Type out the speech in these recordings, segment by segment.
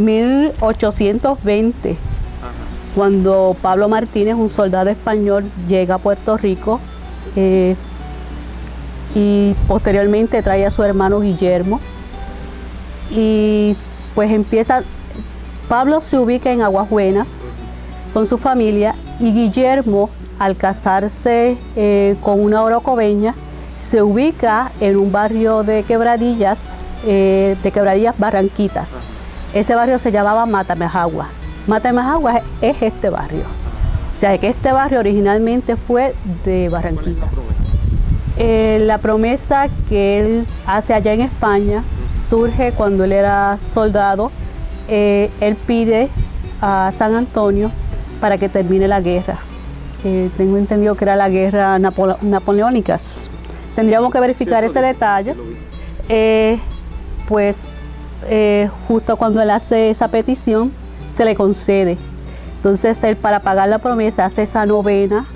1820, cuando Pablo Martínez, un soldado español, llega a Puerto Rico y posteriormente trae a su hermano Guillermo. Y pues Pablo se ubica en Aguas Buenas con su familia y Guillermo, al casarse con una orocobeña, se ubica en un barrio de Quebradillas Barranquitas. Ese barrio se llamaba Matamejagua. Matamejagua es este barrio. O sea que este barrio originalmente fue de Barranquitas. La promesa que él hace allá en España surge cuando él era soldado. Él pide a San Antonio para que termine la guerra. Tengo entendido que era la guerra napoleónicas. Tendríamos que verificar ese detalle. Justo cuando él hace esa petición, se le concede. Entonces él, para pagar la promesa, hace esa novena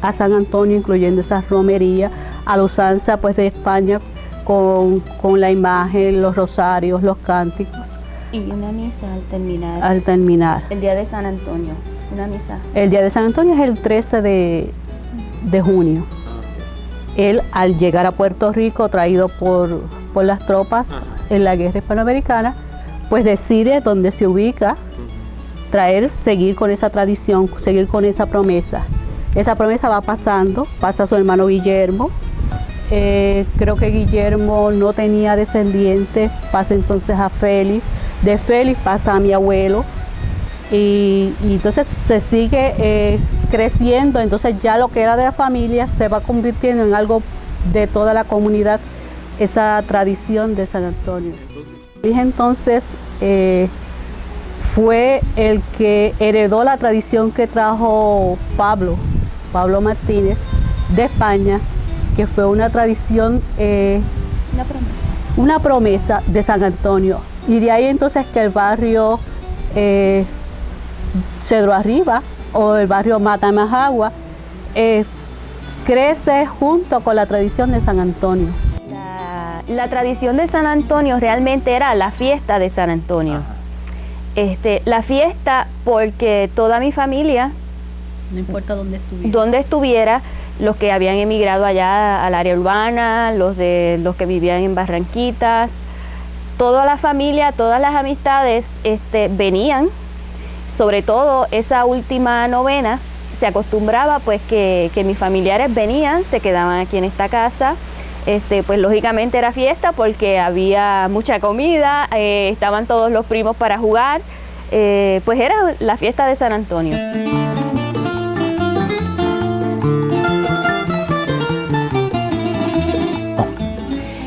a San Antonio, incluyendo esa romería, a la usanza pues de España, con la imagen, los rosarios, los cánticos. Y una misa al terminar. Al terminar. El día de San Antonio, una misa. El día de San Antonio es el 13 de junio. Él, al llegar a Puerto Rico, traído por las tropas en la guerra hispanoamericana, pues decide dónde se ubica, seguir con esa tradición, seguir con esa promesa. Esa promesa va pasando, pasa a su hermano Guillermo. Creo que Guillermo no tenía descendientes, pasa entonces a Félix. De Félix pasa a mi abuelo. Y entonces se sigue creciendo, entonces ya lo que era de la familia se va convirtiendo en algo de toda la comunidad, esa tradición de San Antonio. Y entonces fue el que heredó la tradición que trajo Pablo Martínez de España, que fue una tradición, una promesa de San Antonio. Y de ahí entonces que el barrio Cedro Arriba o el barrio Matamejagua crece junto con la tradición de San Antonio. La tradición de San Antonio realmente era la fiesta de San Antonio. La fiesta porque toda mi familia, no importa dónde estuviera, los que habían emigrado allá al área urbana, los que vivían en Barranquitas, toda la familia, todas las amistades venían. Sobre todo esa última novena se acostumbraba pues que mis familiares venían, se quedaban aquí en esta casa. Pues lógicamente era fiesta porque había mucha comida, estaban todos los primos para jugar, pues era la fiesta de San Antonio.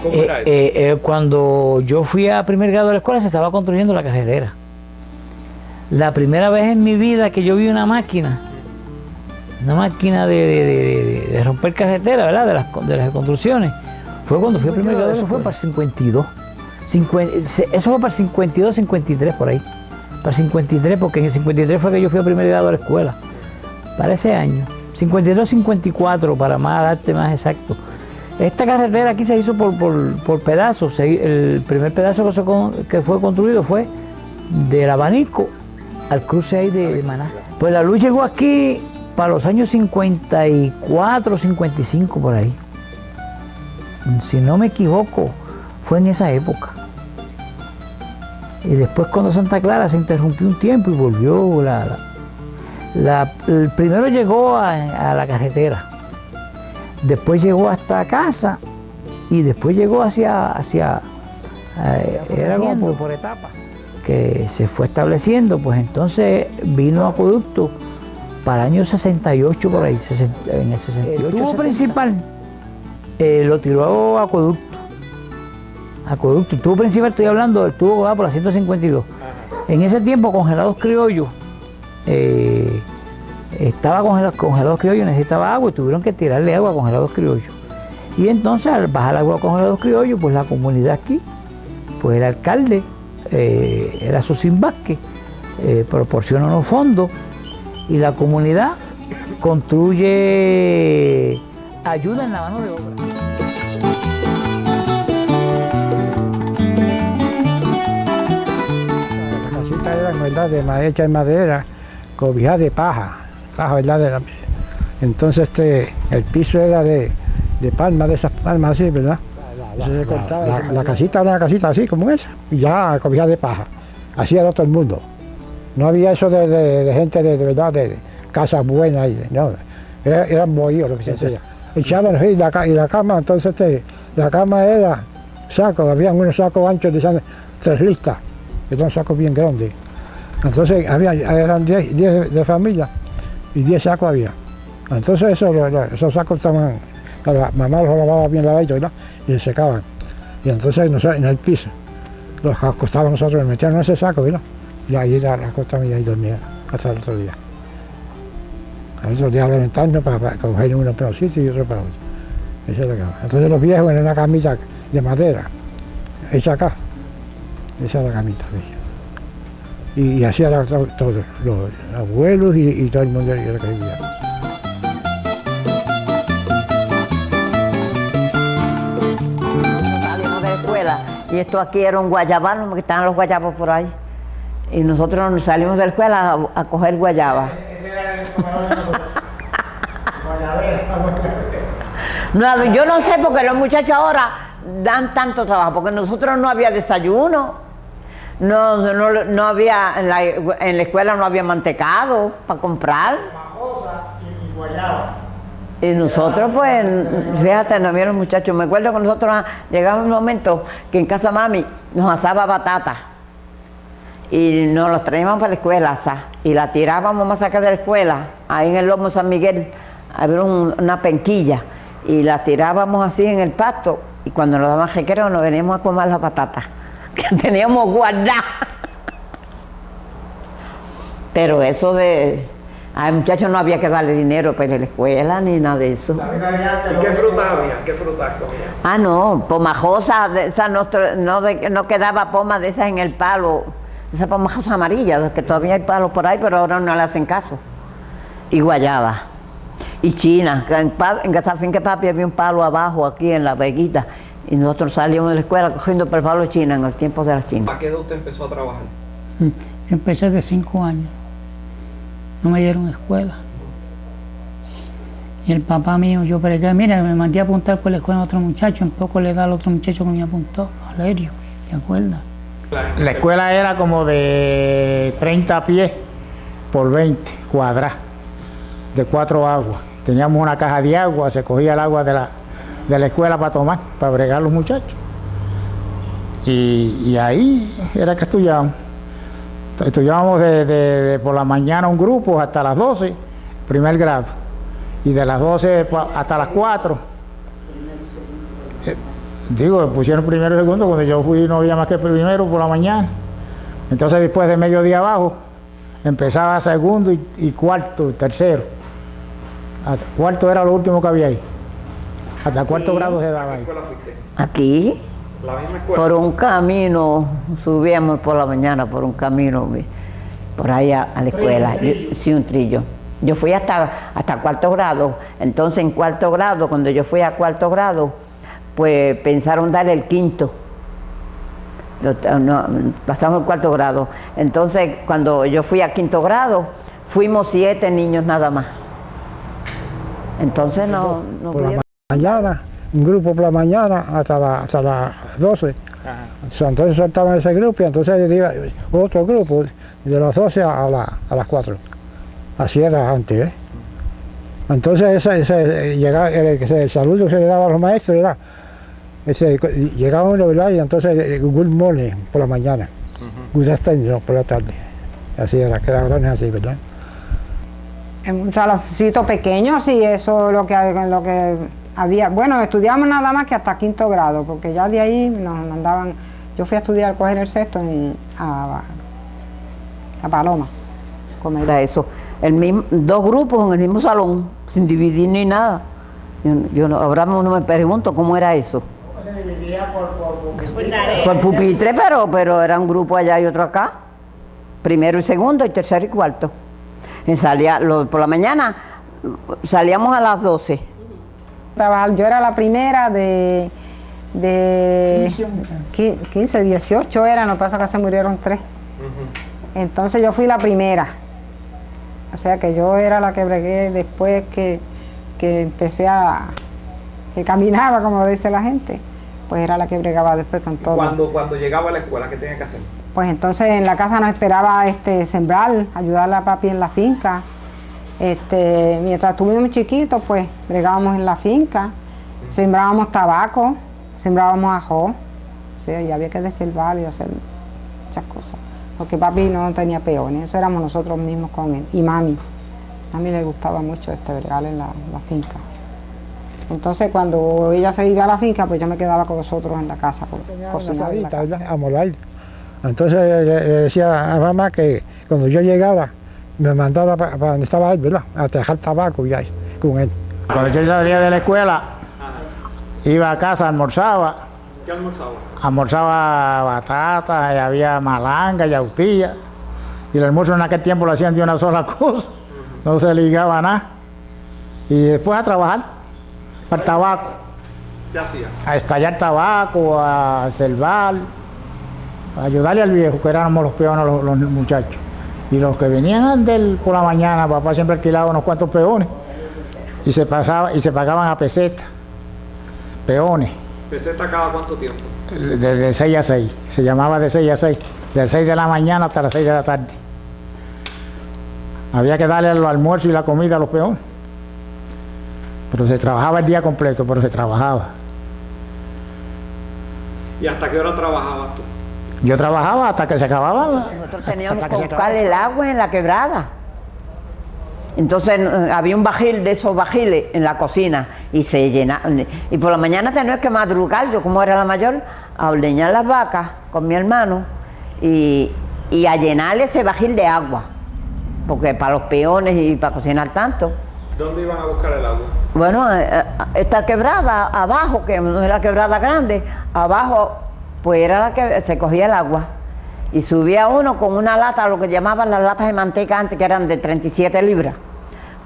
¿Cómo era eso? Cuando yo fui a primer grado de la escuela se estaba construyendo la carretera. La primera vez en mi vida que yo vi una máquina de romper carretera, ¿verdad? De las construcciones, fue cuando fui a primer grado. Eso fue para el 52. Eso fue para el 52, 53 por ahí. Para el 53, porque en el 53 fue que yo fui a primer grado de la escuela. Para ese año. 52, 54, para darte más exacto. Esta carretera aquí se hizo por pedazos. El primer pedazo que fue construido fue del Abanico al cruce ahí de Maná. Pues la luz llegó aquí para los años 54, 55 por ahí. Si no me equivoco, fue en esa época. Y después cuando Santa Clara se interrumpió un tiempo y volvió el primero llegó a la carretera, después llegó hasta casa y después llegó era como por etapas que se fue estableciendo. Pues entonces vino acueducto para el año 68 por ahí, en el 68. El tubo principal lo tiró acueducto. El tubo principal, estoy hablando del tubo que va por la 152. En ese tiempo Congelados Criollos estaba Congelados Criollos, necesitaba agua y tuvieron que tirarle agua a Congelados Criollos. Y entonces al bajar agua a Congelados Criollos, pues la comunidad aquí, pues el alcalde era Susín Vázquez, proporciona unos fondos y la comunidad construye, ayuda en la mano de obra. ¿verdad? Hecha de madera, cobijada de paja, ¿verdad? Entonces el piso era de palma, de esas palmas así, ¿verdad? Eso se cortaba. La casita era una casita así como esa, y ya cobijada de paja. Así era todo el mundo. No había eso de gente de verdad, de casas buenas, no. Eran bohíos lo que se hacía. Echaban y la cama, entonces la cama era saco, había unos sacos anchos de 3 listas, que eran sacos bien grandes. Entonces eran 10 de familia y 10 sacos había. Entonces esos sacos estaban, la mamá los lavaba bien lavaditos, ¿verdad? Y se secaban. Y entonces en el piso los acostábamos nosotros, nos metían en ese saco, ¿verdad? Y ahí la acostábamos y ahí dormía hasta el otro día. A veces días levantarnos para coger uno para un sitio y otro para otro. Esa es la cama. Entonces los viejos en una camita de madera, hecha acá. Esa es la camita de ellos. Y así era todos los abuelos y todo el mundo que vivía. Salimos de la escuela y esto aquí era un guayabano, porque estaban los guayabos por ahí. Y nosotros salimos de la escuela a coger guayaba. No, yo no sé porque los muchachos ahora dan tanto trabajo, porque nosotros no había desayuno, no había, en la escuela no había mantecado para comprar. Y nosotros pues, fíjate, no había los muchachos, me acuerdo que nosotros llegaba un momento que en casa mami nos asaba batata y nos los traíamos para la escuela y la tirábamos más acá de la escuela, ahí en el Lomo San Miguel había una penquilla y la tirábamos así en el pasto y cuando nos daban requero nos veníamos a comer las patatas que teníamos guardadas. Pero eso al muchacho no había que darle dinero para ir a la escuela ni nada de eso. ¿Y qué frutas había? ¿Qué frutas comían? Ah, no, pomajosa, no quedaba poma de esas en el palo, esa pomajosa amarilla, que todavía hay palos por ahí, pero ahora no le hacen caso. Y guayaba. Y china, en casa finca papi había un palo abajo aquí en la veguita y nosotros salíamos de la escuela cogiendo por el palo de china en el tiempo de las chinas. ¿A qué edad usted empezó a trabajar? Yo empecé de 5 años, no me dieron escuela. Y el papá mío, yo pregué, mira, me mandé a apuntar por la escuela a otro muchacho, en poco le da al otro muchacho que me apuntó, Valerio, ¿te acuerdas? La escuela era como de 30 pies por 20 cuadradas, de 4 aguas. Teníamos una caja de agua, se cogía el agua de la escuela para tomar, para bregar los muchachos. Y ahí era que estudiábamos. Estudiábamos de por la mañana un grupo hasta las 12, primer grado. Y de las 12 hasta las 4. Pusieron primero y segundo, cuando yo fui no había más que primero por la mañana. Entonces después de mediodía abajo, empezaba segundo y cuarto, tercero. Cuarto era lo último que había ahí. Hasta cuarto grado se daba ahí. ¿A qué escuela fuiste? Aquí, ¿La misma escuela? por un camino, subíamos por la mañana por un camino, por ahí a la escuela. Sí, un trillo. Yo fui hasta 4º grado, entonces en 4º grado, cuando yo fui a 4º grado, pues pensaron dar el 5º. Pasamos el 4º grado. Entonces, cuando yo fui a 5º grado, fuimos 7 niños nada más. Entonces no por la mañana, un grupo por la mañana hasta las 12. Entonces soltaban ese grupo y entonces iba otro grupo de las 12 a las 4. Así era antes, ¿eh? Entonces el saludo que se le daba a los maestros era, llegaba uno, ¿verdad? Y entonces good morning por la mañana, good afternoon por la tarde. Así era, que eran así, ¿verdad? En un saloncito pequeño, sí, eso es lo que había. Bueno, estudiábamos nada más que hasta 5º grado, porque ya de ahí nos mandaban. Yo fui a estudiar, coger el sexto a Paloma. Era eso, dos grupos en el mismo salón, sin dividir ni nada. Ahora no me pregunto cómo era eso. ¿Cómo se dividía Por pupitre, pero era un grupo allá y otro acá. Primero y segundo, y tercero y cuarto. Por la mañana salíamos a las 12. Yo era la primera de 15, 18 era, no pasa que se murieron 3. Entonces yo fui la primera. O sea que yo era la que bregué después que empecé que caminaba, como dice la gente. Pues era la que bregaba después con todo. Cuando llegaba a la escuela, ¿qué tenía que hacer? Pues entonces en la casa nos esperaba sembrar, ayudarle a papi en la finca. Mientras estuvimos chiquitos, pues bregábamos en la finca, sembrábamos tabaco, sembrábamos ajo, o sea, y había que deselvar y hacer muchas cosas. Porque papi no tenía peones, eso éramos nosotros mismos con él. Y mami, a mí le gustaba mucho bregar en la finca. Entonces cuando ella se iba a la finca, pues yo me quedaba con nosotros en la casa, cocinando en la casa. A molar. Entonces le decía a mamá que cuando yo llegaba, me mandaba para donde estaba él, ¿verdad? A dejar tabaco y ahí, con él. Cuando yo salía de la escuela, iba a casa, almorzaba. ¿Qué almorzaba? Almorzaba batata, y había malanga, yautía. Y el almuerzo en aquel tiempo lo hacían de una sola cosa, no se ligaba nada. Y después a trabajar. Para el tabaco. ¿Qué hacía? A estallar tabaco, a selvar, a ayudarle al viejo, que éramos los peones los muchachos. Y los que venían por la mañana, papá siempre alquilaba unos cuantos peones y se pagaban a peseta. Peones. ¿Peseta cada cuánto tiempo? De 6 a 6. Se llamaba de 6 a 6. De 6 de la mañana hasta las 6 de la tarde. Había que darle el almuerzo y la comida a los peones. Pero se trabajaba el día completo, pero se trabajaba. ¿Y hasta qué hora trabajabas tú? Yo trabajaba hasta que se acababa. Nosotros teníamos que buscar el agua en la quebrada. Entonces había un bajil de esos bajiles en la cocina y se llenaba. Y por la mañana tenía que madrugar, yo como era la mayor, a ordeñar las vacas con mi hermano y a llenarle ese bajil de agua. Porque para los peones y para cocinar tanto. ¿Dónde iban a buscar el agua? Bueno, esta quebrada abajo, que no es la quebrada grande, abajo pues era la que se cogía el agua. Y subía uno con una lata, lo que llamaban las latas de manteca antes, que eran de 37 libras.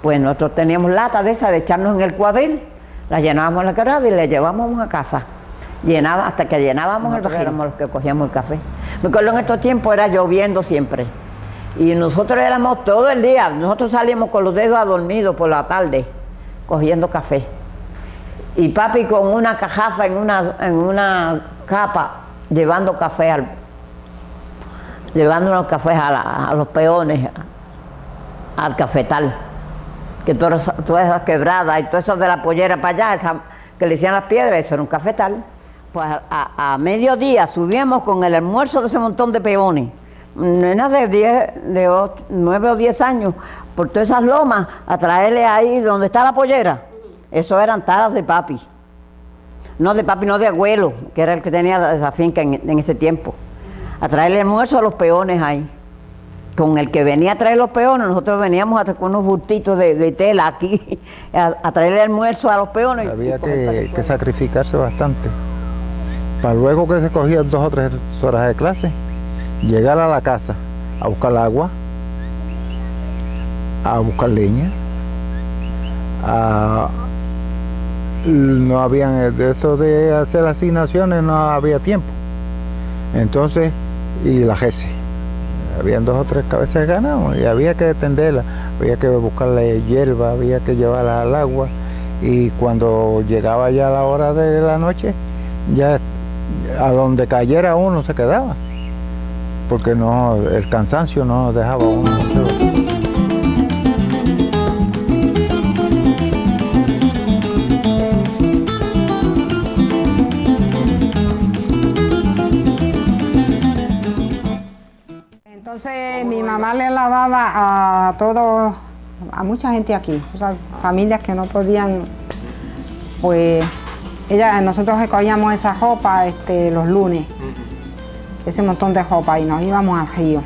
Pues nosotros teníamos latas de esas, de echarnos en el cuadril, las llenábamos en la quebrada y las llevábamos a casa. Hasta que llenábamos el bajil, éramos los que cogíamos el café. Me acuerdo en estos tiempos era lloviendo siempre. Y nosotros éramos todo el día, nosotros salíamos con los dedos adormidos por la tarde, cogiendo café. Y papi con una cajafa en una capa, llevando café llevando los cafés a los peones, al cafetal. Que todas esas quebradas y todo eso de la pollera para allá, que le decían las piedras, eso era un cafetal. Pues a mediodía subíamos con el almuerzo de ese montón de peones. Nenas de 9 o 10 años, por todas esas lomas, a traerle ahí donde está la pollera. Eso eran taras de papi. No de papi, no de abuelo, que era el que tenía esa finca en ese tiempo. A traerle almuerzo a los peones ahí. Con el que venía a traer los peones, nosotros veníamos con unos bultitos de tela aquí, a traerle almuerzo a los peones. Había que sacrificarse bastante. Para luego que se cogían 2 o 3 horas de clase, llegar a la casa a buscar agua, a buscar leña, no habían de eso de hacer asignaciones, no había tiempo. Entonces, y la GESE, habían 2 o 3 cabezas de ganado y había que atenderla, había que buscarle hierba, había que llevarla al agua y cuando llegaba ya la hora de la noche, ya a donde cayera uno se quedaba. Porque no, el cansancio no nos dejaba uno. Entonces mi mamá le lavaba a mucha gente aquí, o sea, familias que no podían, pues nosotros recogíamos esa ropa los lunes. Ese montón de ropa y nos íbamos al río.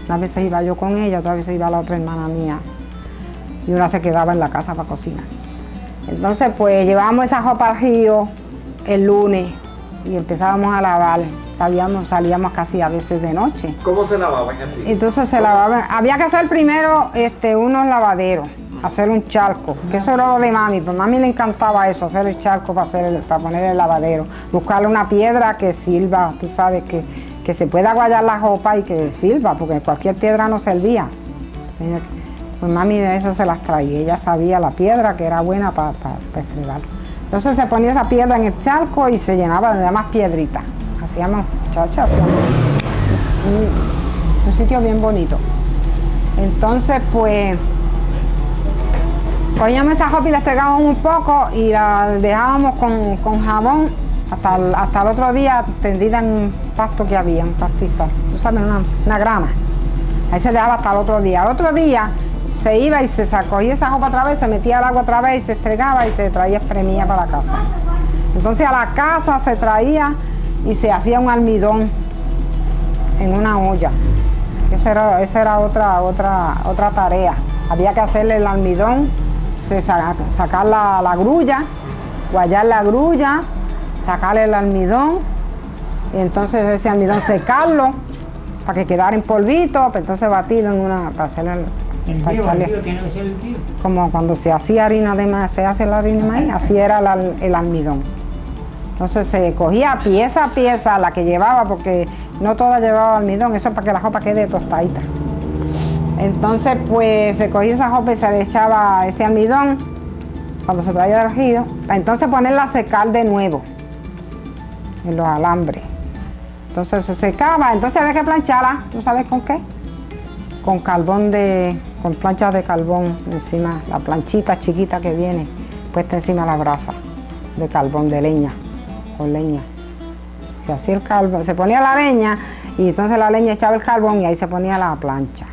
Unas veces iba yo con ella, otras veces iba la otra hermana mía y una se quedaba en la casa para cocinar. Entonces pues llevábamos esa ropa al río el lunes y empezábamos a lavar. Salíamos casi a veces de noche. ¿Cómo se lavaban el río? Entonces se lavaban. Había que hacer primero unos lavaderos, hacer un charco, que eso era lo de mami, pero a mami le encantaba eso, hacer el charco para poner el lavadero, buscarle una piedra que sirva, tú sabes, que que se pueda guayar la ropa y que sirva, porque cualquier piedra no servía. Pues mami de eso se las traía, ella sabía la piedra que era buena para estregar. Entonces se ponía esa piedra en el charco y se llenaba de más piedritas. Hacíamos, muchachas, un sitio bien bonito. Entonces pues cogíamos esa ropa y la estregábamos un poco y la dejábamos con jabón hasta el otro día tendida en un pasto que había, un pastizal, tú sabes, una grama. Ahí se dejaba hasta el otro día. Al otro día se iba y se cogía esa ropa otra vez, se metía al agua otra vez y se estregaba y se traía espremida para la casa. Entonces a la casa se traía y se hacía un almidón en una olla. Esa era otra tarea. Había que hacerle el almidón, sacar la grulla, guayar la grulla, sacarle el almidón y entonces ese almidón secarlo para que quedara en polvito, entonces batirlo en una, para hacer como cuando se hacía harina de maíz, se hace la harina de maíz, así era el almidón. Entonces se cogía pieza a pieza la que llevaba, porque no toda llevaba almidón, eso es para que la ropa quede tostadita. Entonces pues se cogía esa ropa y se le echaba ese almidón cuando se traía del río, para entonces ponerla a secar de nuevo en los alambres. Entonces se secaba, entonces había que plancharla, ¿tú sabes con qué? Con con planchas de carbón encima, la planchita chiquita que viene puesta encima de la brasa de carbón, de leña, con leña. Se hacía el carbón, se ponía la leña y entonces la leña echaba el carbón y ahí se ponía la plancha.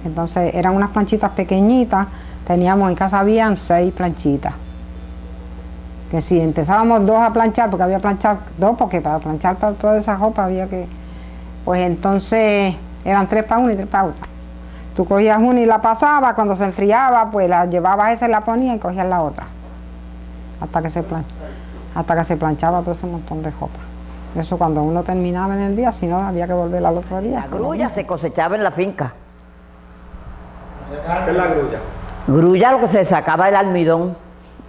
Entonces eran unas planchitas pequeñitas, teníamos en casa habían 6 planchitas. Que si empezábamos 2 a planchar, porque había que planchar 2, porque para planchar para toda esa ropa había que... Pues entonces eran 3 para una y 3 para otra. Tú cogías una y la pasabas, cuando se enfriaba, pues la llevabas esa y la ponías y cogías la otra. Hasta que se planchaba todo ese montón de ropa. Eso cuando uno terminaba en el día, si no había que volver al otro día. La grulla se cosechaba en la finca. ¿Qué es la grulla? Grulla, lo que se sacaba el almidón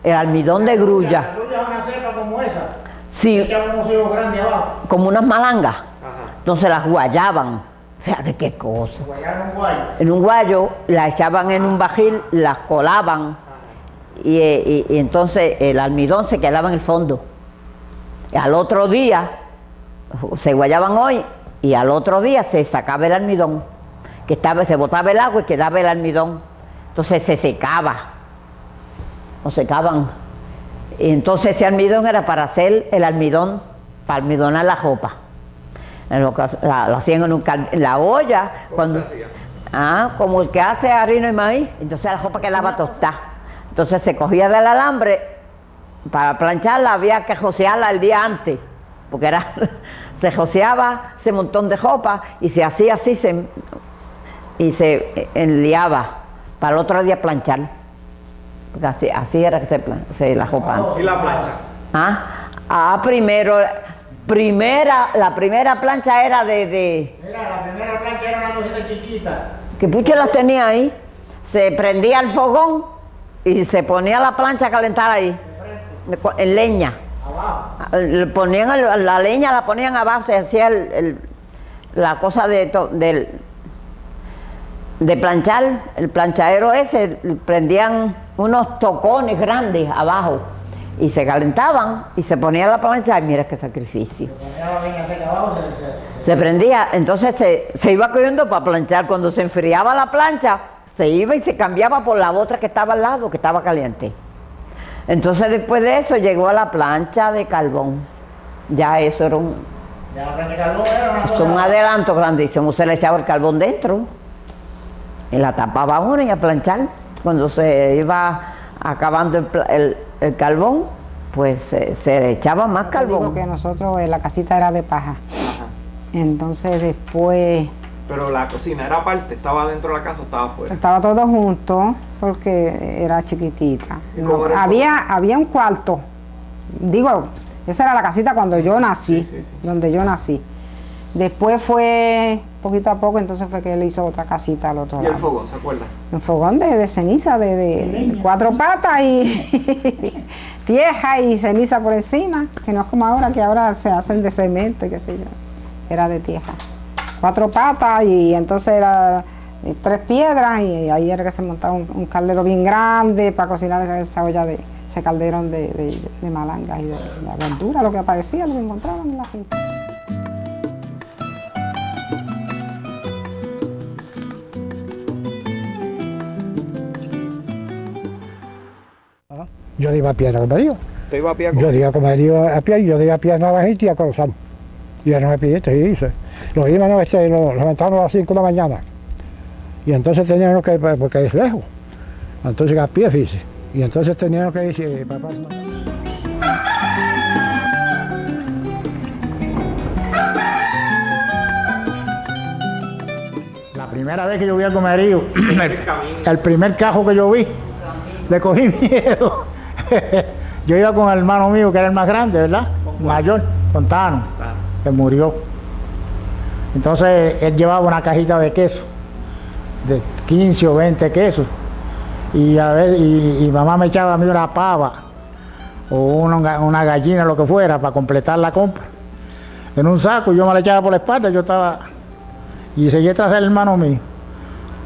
de grulla. La grulla es una cepa como esa. Sí. Echaban unos hijos grandes abajo. Como unas malangas. Ajá. Entonces las guayaban. Fíjate qué cosa. Guayaban un guayo. En un guayo, la echaban en un bajil, las colaban y entonces el almidón se quedaba en el fondo. Y al otro día, se guayaban hoy y al otro día se sacaba el almidón. Se botaba el agua y quedaba el almidón. Entonces se secaba. Lo secaban. Y entonces ese almidón era para hacer el almidón, para almidonar la ropa. Lo hacían en la olla. ¿Cómo se hacía? Como el que hace harina y maíz. Entonces la ropa quedaba tostada. Entonces se cogía del alambre, para plancharla había que josearla el día antes, porque se joseaba ese montón de ropa y se hacía así y se enliaba para el otro día planchar. Porque así era que se la ropa. ¿Y la plancha? La primera plancha era de... Mira, la primera plancha era una cosita chiquita. Que Puche las tenía ahí, se prendía el fogón y se ponía la plancha a calentar ahí, en leña. Abajo. Ponían la leña, la ponían abajo, se hacía la cosa de planchar, el planchadero ese, prendían unos tocones grandes abajo y se calentaban y se ponía la plancha. Ay, mira qué sacrificio. Se ponía la leña seca abajo, se prendía, entonces se iba cogiendo para planchar. Cuando se enfriaba la plancha, se iba y se cambiaba por la otra que estaba al lado, que estaba caliente. Entonces después de eso llegó a la plancha de carbón. Ya eso era ya la plancha de carbón era una cosa. un adelanto grandísimo. Se le echaba el carbón dentro y la tapaba uno y a planchar. Cuando se iba acabando el carbón, pues se le echaba más carbón. Digo que nosotros la casita era de paja. Ajá. Entonces después Pero la cocina era aparte, ¿estaba dentro de la casa o estaba afuera? estaba todo junto porque era chiquitita. ¿Y cómo era el Había un cuarto. Digo, esa era la casita cuando yo nací, Sí. donde yo nací. Después fue poquito a poco, entonces fue que él hizo otra casita al otro ¿Y lado. el fogón, se acuerda? Un fogón de ceniza, de 4 patas y tierra y ceniza por encima, que no es como ahora, que ahora se hacen de cemento y qué sé yo. era de tierra. 4 patas y entonces era 3 piedras y ahí era que se montaba un caldero bien grande para cocinar esa olla ese calderón de malangas y de la verdura, lo que aparecía, lo que encontraban en la finca. Yo iba a pie a Comerío. ¿Te iba a pie a Yo iba a Comerío a pie y yo iba a pie a Navajita y a Corozal. Y a no me pidiste y dice. Los íbamos los levantábamos a las 5 de la mañana. Y entonces teníamos que, porque es lejos. Entonces a pie, fíjese. Y entonces teníamos que decir, papá. La primera vez que yo vi a Comerío, el primer cajo que yo vi, le cogí miedo. Yo iba con el hermano mío, que era el más grande, ¿verdad? Mayor, Fontano, que murió. Entonces él llevaba una cajita de queso, de 15 o 20 quesos. Y a ver, y mamá me echaba a mí una pava o una gallina, lo que fuera, para completar la compra. En un saco, yo me la echaba por la espalda, yo estaba... Y seguía tras del hermano mío.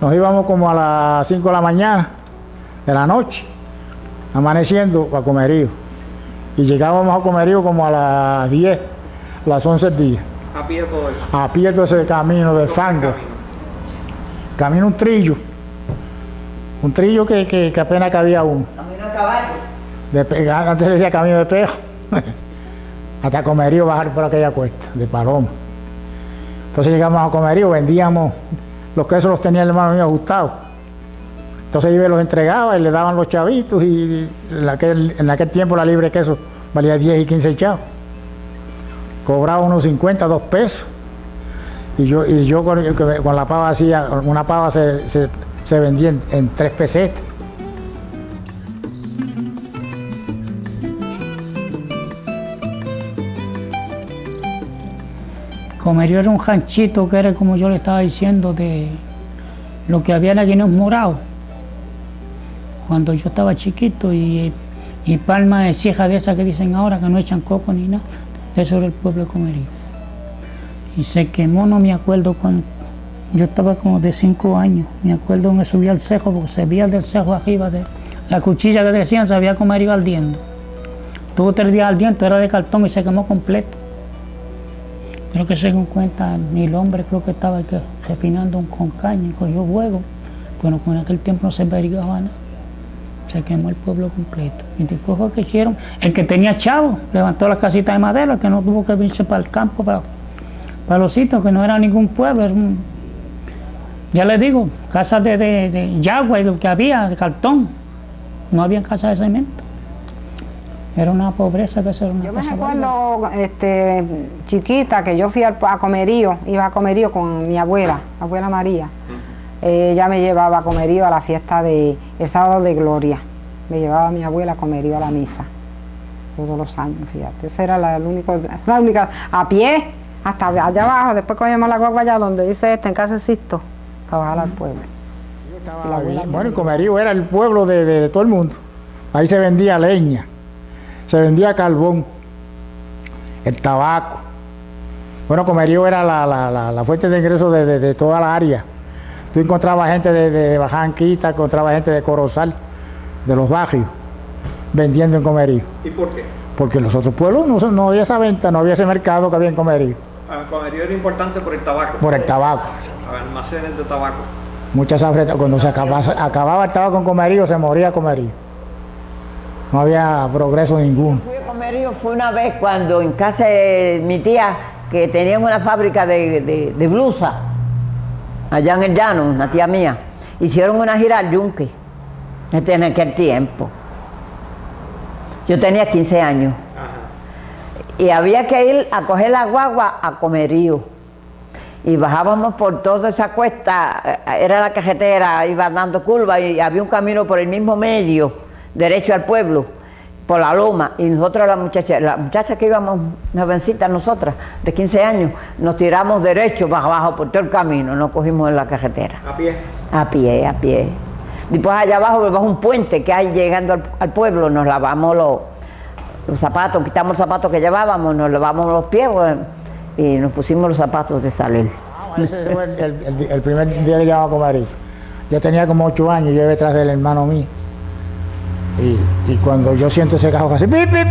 Nos íbamos como a las 5 de la mañana, de la noche, amaneciendo a Comerío. Y llegábamos a Comerío como a las 10, las 11 del día. ¿A pie todo eso? A pie todo ese camino de fango. Camino un trillo. Un trillo que apenas cabía uno. Camino a caballo. Antes le decía camino de pejo. Hasta Comerío bajar por aquella cuesta, de Paloma. Entonces llegamos a Comerío, vendíamos, los quesos los tenía el hermano mío ajustados. Entonces yo los entregaba y le daban los chavitos y en aquel tiempo la libre de queso valía 10 y 15 chavos. Cobraba unos 50, 2 pesos. Y yo con la pava hacía, una pava se vendía en 3 pesetas. Comerío era un ranchito que era, como yo le estaba diciendo, de lo que había en Guineos Morados. Cuando yo estaba chiquito y palma de cieja de esas que dicen ahora que no echan coco ni nada, eso era el pueblo de Comerío. Y se quemó, no me acuerdo cuando, yo estaba como de 5 años, me acuerdo que me subí al cejo porque se veía del cejo arriba de la cuchilla que decían, se veía Comerío ardiendo. Tuvo 3 días ardiendo, era de cartón y se quemó completo. Creo que según cuenta, el hombre creo que estaba refinando con caña y cogió fuego. Bueno, con aquel tiempo no se averiguaba nada. Se quemó el pueblo completo. Y después fue que hicieron, el que tenía chavo, levantó las casitas de madera, el que no tuvo que irse para el campo, para los sitios, que no era ningún pueblo. Era ya les digo, casas de yagua y lo que había, de cartón. No había casas de cemento. Era una pobreza que eso era una cosa. Yo me recuerdo chiquita que yo fui a Comerío, iba a Comerío con mi abuela María. Ella me llevaba a Comerío a la fiesta del sábado de Gloria. Me llevaba a mi abuela a Comerío a la misa. Todos los años, fíjate. Esa era la única, a pie, hasta allá abajo. Después cogíamos la guagua allá donde dice en casa de Sisto, para bajar al pueblo. Bueno, y Comerío era el pueblo de todo el mundo. Ahí se vendía leña. Se vendía carbón, el tabaco. Bueno, Comerío era la fuente de ingresos de toda la área. Tú encontrabas gente de Bajanquita, encontrabas gente de Corozal, de los barrios, vendiendo en Comerío. ¿Y por qué? Porque en los otros pueblos no había esa venta, no había ese mercado que había en Comerío. Comerío era importante por el tabaco. Por el tabaco. Almacenes de tabaco. Muchas afretas. Cuando se acababa el tabaco en Comerío, se moría Comerío. No había progreso ninguno. Fui a Comerío fue una vez cuando en casa de mi tía, que tenían una fábrica de blusas, allá en el llano, una tía mía, hicieron una gira al Yunque, en aquel tiempo. Yo tenía 15 años. Ajá. Y había que ir a coger la guagua a Comerío. Y bajábamos por toda esa cuesta, era la carretera, iba dando curvas y había un camino por el mismo medio, derecho al pueblo, por la loma, y nosotros la muchacha que íbamos, jovencitas nosotras, de 15 años, nos tiramos derecho para abajo por todo el camino, no cogimos en la carretera. ¿A pie? A pie, a pie. Después allá abajo vemos un puente que hay llegando al pueblo, nos lavamos los zapatos, quitamos los zapatos que llevábamos, nos lavamos los pies, bueno, y nos pusimos los zapatos de salir. Ese fue el primer día que llevaba a comer. Yo tenía como 8 años, yo iba detrás del hermano mío. Y cuando yo siento ese cajón así, ¡pip, pip!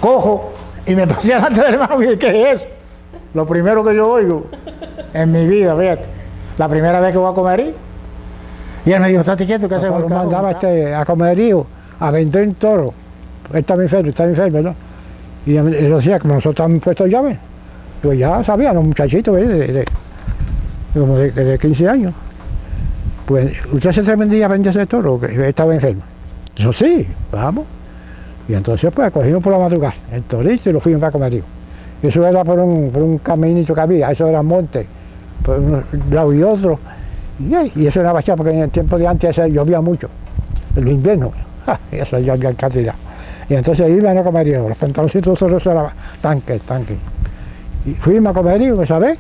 Cojo y me pasé delante del hermano mío. ¿Qué es eso? Lo primero que yo oigo en mi vida, fíjate. La primera vez que voy a comer. Y él me dijo, estate quieto, ¿qué hacemos? Papá mandaba a comerío, a vender un toro. Él estaba enfermo, ¿no? Y él decía, como nosotros estábamos puestos llaves, pues ya sabían los muchachitos como de 15 años. Pues, ¿usted se vendía a vender ese toro? Que estaba enfermo. Yo sí, vamos. Y entonces pues cogimos por la madrugada el torito y lo fuimos para comerío. Eso era por un caminito que había, eso era monte, por un lado y otro. Y eso era bachata, porque en el tiempo de antes llovía mucho, en el invierno, eso llovía en cantidad. Y entonces iban a comerío, los pantaloncitos esos eran tanques. Y fuimos a comerío, ¿sabes?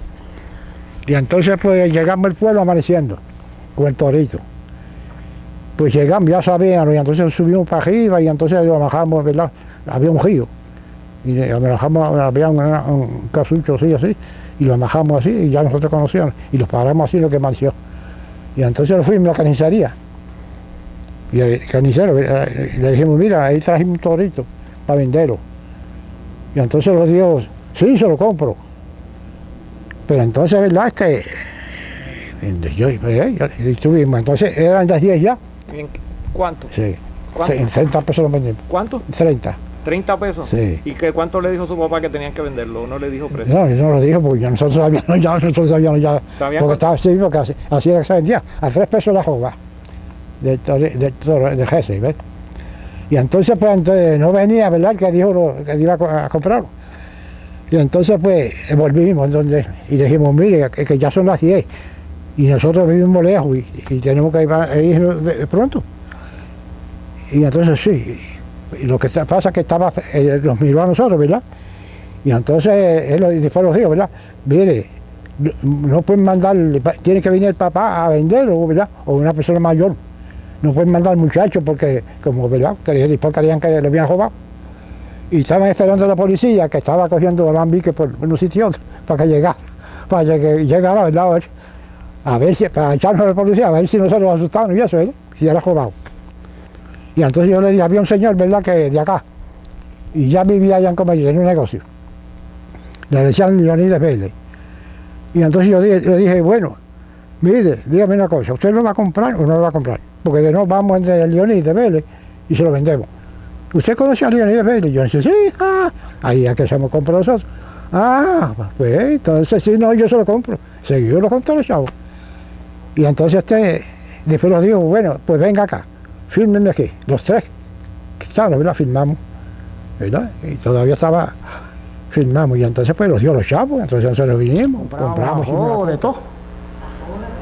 Y entonces pues llegamos al pueblo amaneciendo, con el torito. Pues llegamos, ya sabían, y entonces subimos para arriba y entonces lo bajamos, ¿verdad? Había un río. Y lo bajamos, había un casucho así, y lo bajamos así, y ya nosotros conocíamos, y los paramos así lo que amaneció. Y entonces lo fuimos a la carnicería. Y el carnicero le dijimos, mira, ahí trajimos un torito para venderlo. Y entonces lo dijo, sí, se lo compro. Pero entonces, ¿verdad? Es que yo estuvimos, entonces eran las 10 ya. ¿Cuánto? Sí. ¿Cuánto? En 30 pesos lo vendimos. ¿Cuánto? 30. 30 pesos. Sí. ¿Y cuánto le dijo su papá que tenían que venderlo? ¿No le dijo precio? No, yo no lo dijo porque nosotros sabíamos ya. Porque estaba así, porque así era que se vendía. A 3 pesos la joba de Gese, ¿ves? Y entonces, pues, no venía, ¿verdad? Que dijo que iba a comprarlo. Y entonces, pues, volvimos y dijimos, mire, que ya son las 10. Y nosotros vivimos lejos y tenemos que ir pronto. Y entonces sí, y lo que pasa es que los miró a nosotros, ¿verdad? Y entonces después nos dijo, ¿verdad? Mire, no pueden mandar, tiene que venir el papá a venderlo, ¿verdad? O una persona mayor. No pueden mandar muchachos porque, como, ¿verdad? Que después querían que lo habían robado. Y estaban esperando a la policía que estaba cogiendo a Lambique por un sitio para que llegara, ¿verdad? A ver si, para echarnos a la policía, a ver si nosotros nos asustaban y eso, ¿verdad? Si era robado. Y entonces yo le dije, había un señor, ¿verdad?, que de acá, y ya vivía allá en Comerío, tenía un negocio. Le decían Leonides Vélez. Y entonces yo le dije, bueno, mire, dígame una cosa, ¿usted lo va a comprar o no lo va a comprar? Porque de no vamos entre Leonides Vélez y se lo vendemos. ¿Usted conoce a Leonides Vélez? Y yo dije, sí, ahí es que se lo compro nosotros. Pues entonces sí, no, yo se lo compro. Seguido lo compró los chavos. Y entonces después nos dijo, bueno, pues venga acá, fírmenme aquí, los 3, que estaban, ¿verdad? Firmamos, ¿verdad? Y todavía estaba, firmamos, y entonces pues los dio los chavos, entonces nosotros vinimos, compramos de todo.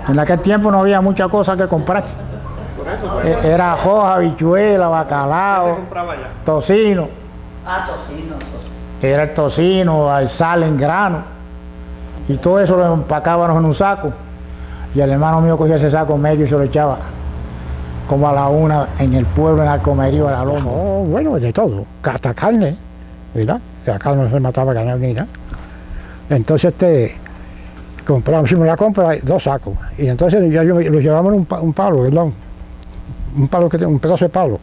En aquel tiempo no había mucha cosa que comprar. Por eso, pues. Era hoja, habichuela, bacalao, ¿Qué se compraba allá? tocino. Tocino. Era el tocino, el sal en grano. Y todo eso lo empacábamos en un saco. Y el hermano mío cogía ese saco medio y se lo echaba como a la 1 en el pueblo, en el comerío, a la loma. Bueno, de todo, hasta carne, ¿verdad? Que acá no se mataba carne ni nada. Entonces compramos, hicimos la compra, 2 sacos. Y entonces lo llevamos en un palo, ¿verdad? Un pedazo de palo.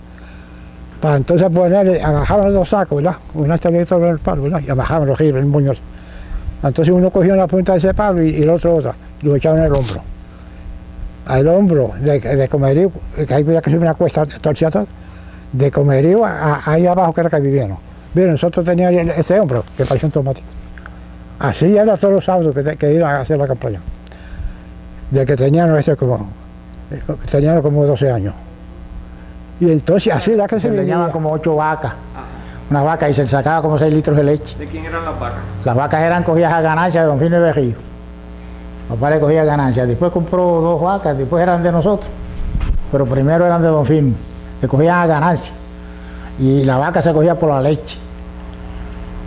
Para entonces ponerle, abajaban los 2 sacos, ¿verdad? Una estelita en el palo, ¿verdad? Y abajaban los giros, el muñoz. Entonces uno cogía una punta de ese palo y el otro otra, y lo echaban en el hombro. Al hombro de Comerío, que ahí había que subir una cuesta torcida todo, de Comerío ahí abajo que era que vivíamos. Bien, nosotros teníamos ese hombro que parecía un tomate. Así era todos los sábados que iban a hacer la campaña. De que teníamos como 12 años. Y entonces así era que se leñaban como 8 vacas. Una vaca y se sacaba como 6 litros de leche. ¿De quién eran las vacas? Las vacas eran cogidas a ganancia de Don Fino y Berrío. Papá le cogía ganancias, después compró 2 vacas, después eran de nosotros. Pero primero eran de Don Fino, se cogían a ganancia. Y la vaca se cogía por la leche.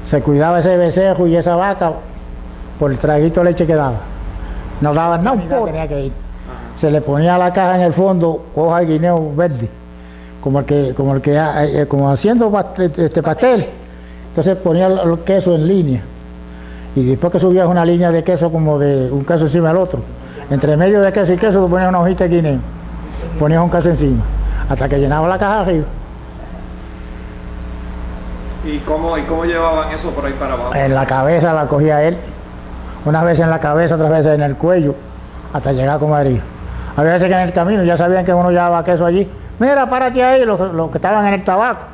Se cuidaba ese becerro y esa vaca por el traguito de leche que daba. No daba nada, tenía que ir. Se le ponía la caja en el fondo, hoja de guineo verde. Como haciendo pastel. Entonces ponía el queso en línea y después que subías una línea de queso como de un queso encima del otro. Entre medio de queso y queso tú ponías una hojita de guineo, ponías un queso encima, hasta que llenaba la caja arriba. ¿Y cómo llevaban eso por ahí para abajo? En la cabeza la cogía él, unas veces en la cabeza, otras veces en el cuello, hasta llegar a Comerío. Había veces que en el camino ya sabían que uno llevaba queso allí. Mira, párate ahí, los que estaban en el tabaco.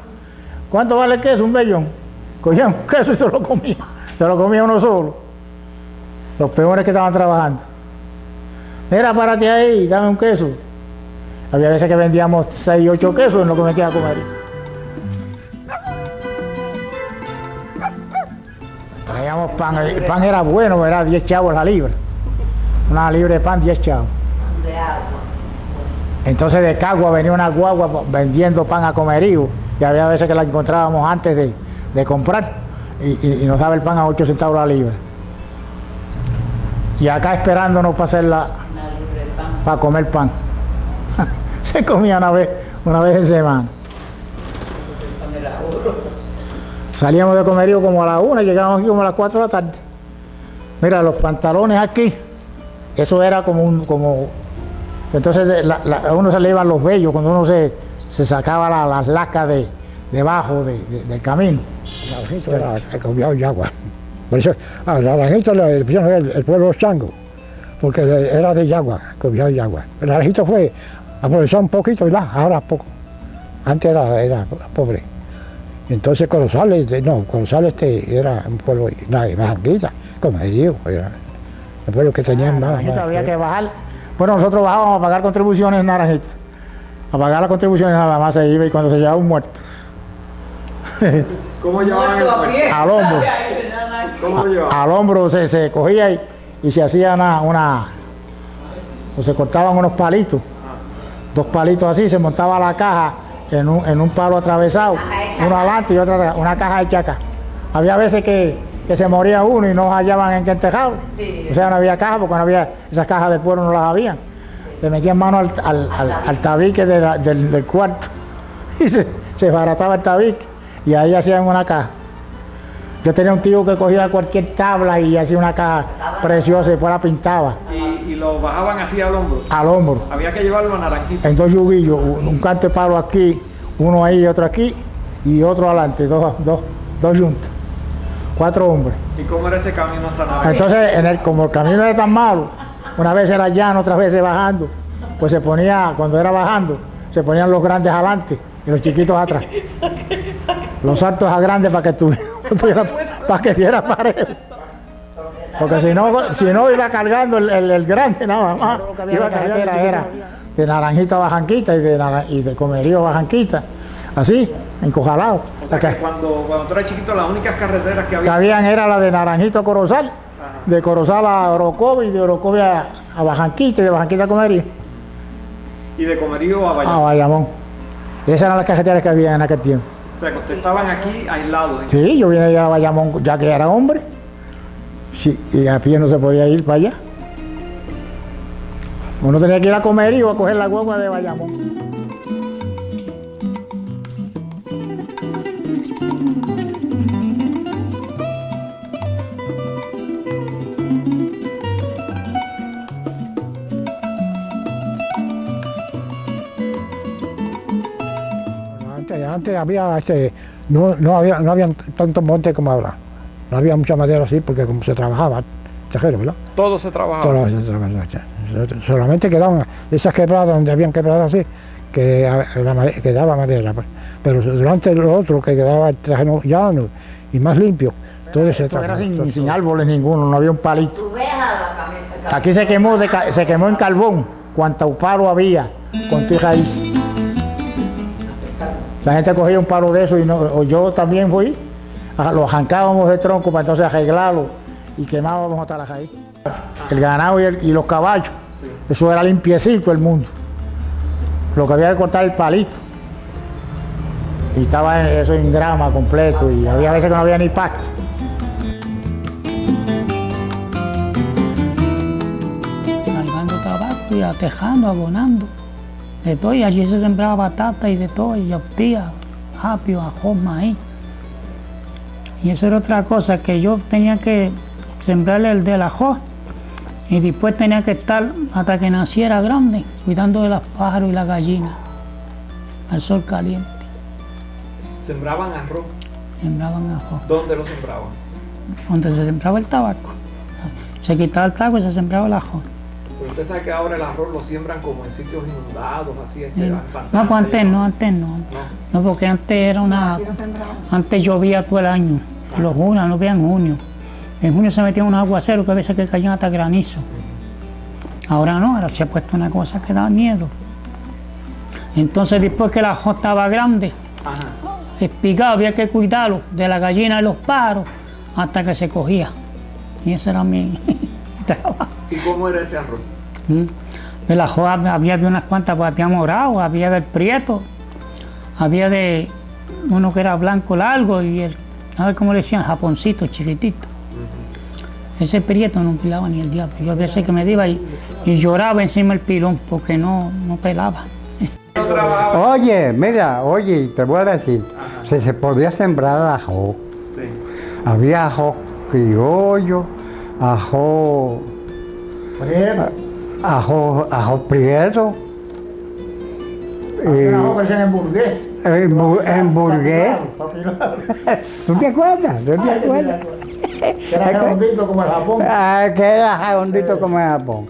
¿Cuánto vale el queso? Un bellón. Cogían un queso y se lo comían. Se lo comía uno solo. Los peores que estaban trabajando. Mira, párate ahí, dame un queso. Había veces que vendíamos 6, 8 quesos en lo que metía a comer. Traíamos pan, el pan era bueno, era 10 chavos la libra. Una libra de pan, 10 chavos. Entonces de Cagua venía una guagua vendiendo pan a Comerío y había veces que la encontrábamos antes de comprar y nos daba el pan a 8 centavos la libra. Y acá esperándonos para hacerla, para comer pan. Se comía una vez en semana. Salíamos de Comerío como a la 1 y llegábamos aquí como a las 4 de la tarde. Mira, los pantalones aquí, eso era como entonces a uno se le iban los vellos cuando uno se sacaba las lascas debajo del camino. Naranjito era cobiado de agua. Por eso, Naranjito le pusieron el pueblo Chango, porque era de Yagua, cobiado de agua. El Naranjito fue, aprovechó un poquito, ¿verdad? Ahora poco. Antes era pobre. Entonces Corozales era un pueblo, Barranquita, Comerío, era el pueblo que tenían más. Había que bajar. Bueno, nosotros bajábamos a pagar contribuciones en Naranjito. A pagar las contribuciones nada más se iba y cuando se llevaba un muerto. ¿Cómo llevaban el muerto? Al hombro. ¿Cómo lo llevaban? Al hombro se cogía y se hacía o se cortaban unos palitos. 2 palitos así, se montaba la caja en un palo atravesado, uno adelante y otra una caja hecha acá. Había veces que se moría uno y no hallaban en qué enterrado. O sea, no había caja porque no había, esas cajas de pueblo no las habían. Le metían mano al tabique del cuarto y se barataba el tabique y ahí hacían una caja. Yo tenía un tío que cogía cualquier tabla y hacía una caja preciosa y después la pintaba. ¿Y lo bajaban así al hombro? Al hombro. Había que llevarlo a Naranjito. En 2 yuguillos, un canto de palo aquí, uno ahí y otro aquí y otro adelante, dos juntas. 4 hombres. ¿Y cómo era ese camino hasta Naranjito? Entonces, como el camino era tan malo, una vez era llano, otras veces bajando, pues se ponía, cuando era bajando, se ponían los grandes adelante y los chiquitos atrás. Los saltos a grandes para que diera parejo. Porque si no iba cargando el grande nada más. Iba carretera era de Naranjito a Barranquita y de Comerío a Barranquita, así, encojalado. O sea que cuando tú eras chiquito las únicas carreteras que habían era la de Naranjito a Corozal, de Corozal a Orocovi y de Orocovi a Barranquita y de Barranquita a Comerío. ¿Y de Comerío a Bayamón? A Bayamón. Esas eran las carreteras que había en aquel tiempo. O sea que ustedes estaban aquí aislados. Sí, yo vine a Bayamón ya que era hombre. Sí, y a pie no se podía ir para allá. Uno tenía que ir a Comerío a coger la guagua de Bayamón. Antes había no había tantos montes como ahora. No había mucha madera así porque como se trabajaba, ¿verdad? Todo se trabajaba. Todo se trabajaba. Solamente quedaban esas quebradas donde habían quebradas así, quedaba madera. Pero durante lo otro que quedaba el terreno llano y más limpio, todo se trabajaba. Era sin árboles ninguno, no había un palito. Aquí se quemó en carbón, cuánto palo había, con tu raíz. La gente cogía un palo de eso o yo también fui, lo arrancábamos de tronco para entonces arreglarlo y quemábamos hasta la raíz. El ganado y los caballos, eso era limpiecito el mundo. Lo que había que cortar el palito. Y estaba eso en grama completo y había veces que no había ni pasto. Cargando tabaco y atejando, abonando. De todo, y allí se sembraba batata y de todo, y yautía, apio, ajo, maíz. Y eso era otra cosa, que yo tenía que sembrar el del ajo y después tenía que estar hasta que naciera grande, cuidando de los pájaros y las gallinas, al sol caliente. ¿Sembraban arroz? Sembraban ajo. ¿Dónde lo sembraban? Donde se sembraba el tabaco. Se quitaba el tabaco y se sembraba el ajo. Pero usted sabe que ahora el arroz lo siembran como en sitios inundados, así es que No, pues antes no. No, porque antes era una... Antes llovía todo el año. Los junios, no veían junio. En junio se metían unos aguaceros que a veces que caían hasta granizo. Ahora no, ahora se ha puesto una cosa que da miedo. Entonces después que el ajo estaba grande, espigado, había que cuidarlo de la gallina y los pájaros hasta que se cogía. Y ese era mi trabajo. ¿Y cómo era ese arroz? El ajo había de unas cuantas, pues había morado, había del prieto, había de uno que era blanco largo y el, a ver cómo le decían, japoncito, chiquitito. Ese prieto no pelaba ni el diablo. Yo a veces que me iba y lloraba encima del pilón porque no pelaba. Oye, mira, te voy a decir, se podía sembrar ajo. Sí. Había ajo criollo, ajo prieto. Ajo que decían en burgués. En burgués. ¿Tú te acuerdas? Que era redondito como el Japón. Que era redondito como el Japón.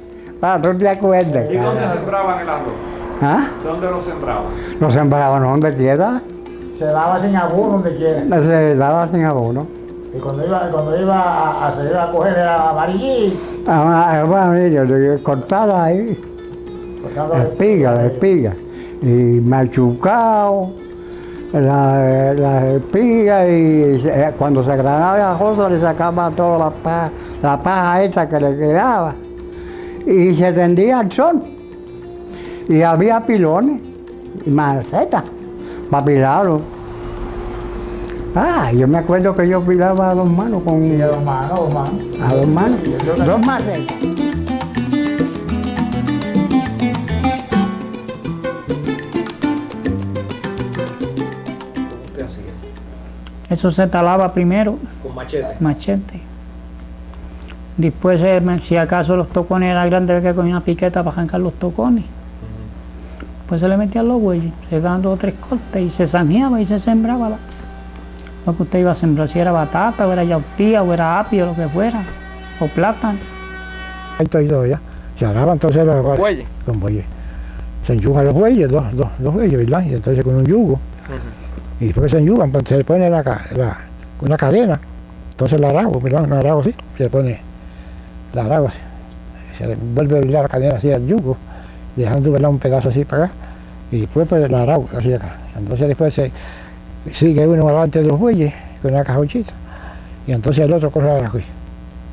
¿Tú te acuerdas? ¿Y dónde sembraban el arroz? ¿Ah? ¿Dónde lo sembraban? Lo sembraban donde quiera. Se daba sin abono donde quiera. Se daba sin abono. Y cuando iba a coger era amarillito. Amarillo, cortada ahí. La espiga. Y machucado. La espiga y cuando se granaba la cosa le sacaba toda la paja esa que le quedaba. Y se tendía al sol. Y había pilones y macetas para pilarlo. Yo me acuerdo que yo pilaba a 2 manos con... Sí, a 2 manos. A 2 manos. 2 macetas. ¿Cómo usted hacía? Eso se talaba primero. ¿Con machete? Machete. Después, si acaso los tocones eran grandes, había que coger una piqueta para arrancar los tocones. Pues se le metían los bueyes, se daban 2 o 3 cortes y se zanjeaba y se sembraba lo que usted iba a sembrar, si era batata, o era yautía, o era apio, o lo que fuera, o plátano. Ahí todo ya. Se agarraban entonces los bueyes. Con bueyes. Se enyugan los bueyes, dos bueyes, ¿verdad? Y entonces con un yugo. Y después que se enyugan, pues se le pone una cadena. Entonces la arago, ¿verdad? Una arago así, se le pone la arago así. Se le vuelve la cadena así al yugo, dejando, ¿verdad? Un pedazo así para acá. Y después pues la arago así acá. Entonces después sigue uno adelante de los bueyes con una cajochita. Y entonces el otro coge la arago.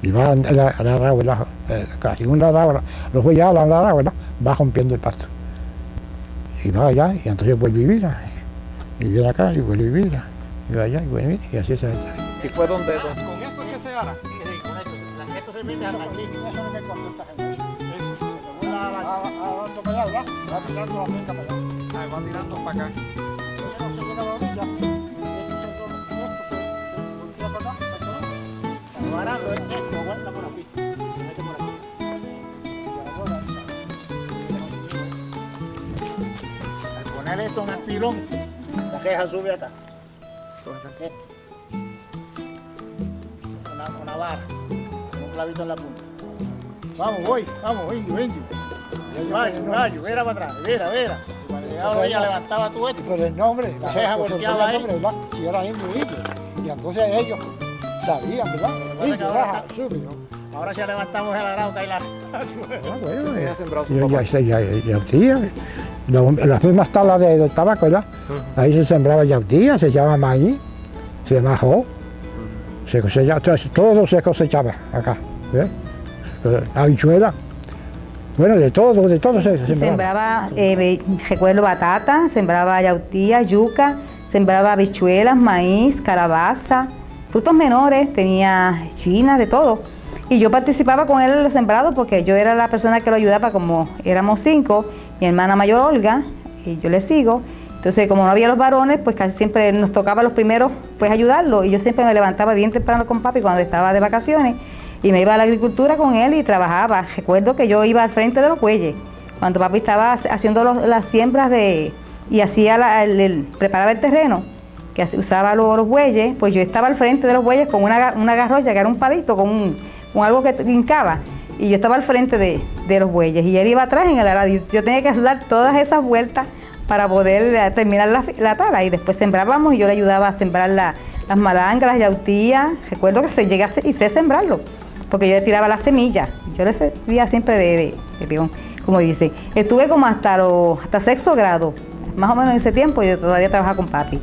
Y va a la arago, ¿verdad? Casi un arago, los bueyes hablan la arago, ¿verdad? Va rompiendo el pasto. Y va allá, y entonces vuelve y vira. Y viene acá, y vuelve y vira. Y va allá, y vuelve y vira. Y así se hace. ¿Y fue donde? ¿Con esto qué se hará? Con esto se mete hasta aquí. Eso no me costó esta gente. Se va dando para allá, ¿verdad? Va tirando la finca para allá. Va tirando para acá. Al poner esto en el pilón, la queja sube acá. Una vara, un clavito en la punta. Vamos, indio. Gallo, mira para atrás, mira. Cuando llegaba ella levantaba tu esto. Pero el nombre, la ceja volteaba ahí. Si era indio. Y entonces ellos sabían, ¿verdad? Indio, baja, sube, ¿no? Ahora ya levantamos el arauca y la... Yautía. Las mismas tablas del tabaco, ¿verdad? Ahí se sembraba yautía, se llama maíz, se majó, se cosechaba, todo se cosechaba acá, ¿ves? Habichuela, bueno, de todo se sembraba. Recuerdo batata, sembraba yautía, yuca, sembraba habichuelas, maíz, calabaza, frutos menores, tenía china, de todo. Y yo participaba con él en los sembrados porque yo era la persona que lo ayudaba, como éramos 5, mi hermana mayor Olga, y yo le sigo. Entonces, como no había los varones, pues casi siempre nos tocaba los primeros pues ayudarlo. Y yo siempre me levantaba bien temprano con papi cuando estaba de vacaciones. y me iba a la agricultura con él y trabajaba. Recuerdo que yo iba al frente de los bueyes, cuando papi estaba haciendo las siembras y hacía preparaba el terreno, que usaba los bueyes, pues yo estaba al frente de los bueyes con una garrocha, que era un palito, con algo que hincaba, y yo estaba al frente de los bueyes, y él iba atrás en el arado, y yo tenía que dar todas esas vueltas para poder terminar la tala, y después sembrábamos, y yo le ayudaba a sembrar las malangas, las yautías. Recuerdo que y sé sembrarlo, porque yo le tiraba las semillas, yo le servía siempre de peón, como dice. Estuve como hasta sexto grado, más o menos en ese tiempo, yo todavía trabajaba con papi.